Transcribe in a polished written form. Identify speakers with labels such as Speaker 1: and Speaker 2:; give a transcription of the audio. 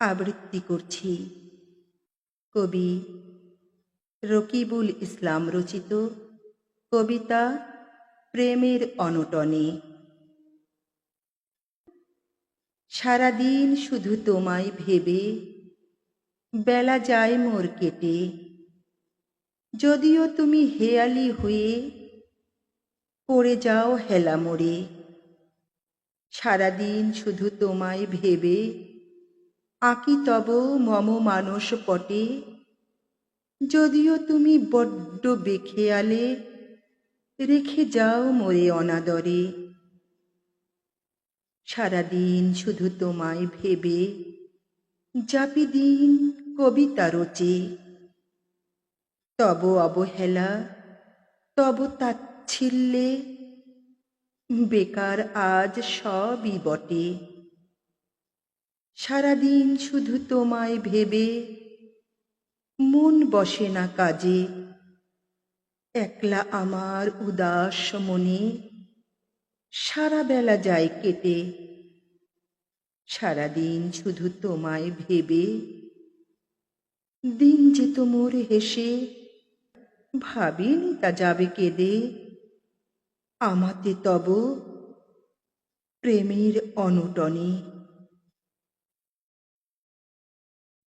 Speaker 1: আবৃত্তি করছি। কবি রকিবুল ইসলাম রচিত কবিতা প্রেমের অনটনে। সারাদিন শুধু তোমায় ভেবে বেলা যায় মোর কেটে, যদিও তুমি হেয়ালি হয়ে পড়ে যাও হেলা মোড়ে। সারাদিন শুধু তোমায় ভেবে আঁকি তব মম মানস পটে, যদিও তুমি বড্ড বেখেয়ালে রেখে যাও মোরে অনাদরে। সারাদিন শুধু তোমায় ভেবে যাপি দিন কবিতা রচে, তব অবহেলা তব তাচ্ছিল্যে বেকার আজ সবই বটে। সারাদিন শুধু তোমায় ভেবে মন বসে না কাজে, একলা আমার উদাস মনে সারা বেলা যায় কেটে। সারাদিন শুধু তোমায় ভেবে দিন যেত মোর হেসে, ভাবিনি তা যাবে কেঁদে আমাতে তব প্রেমের অনটনে।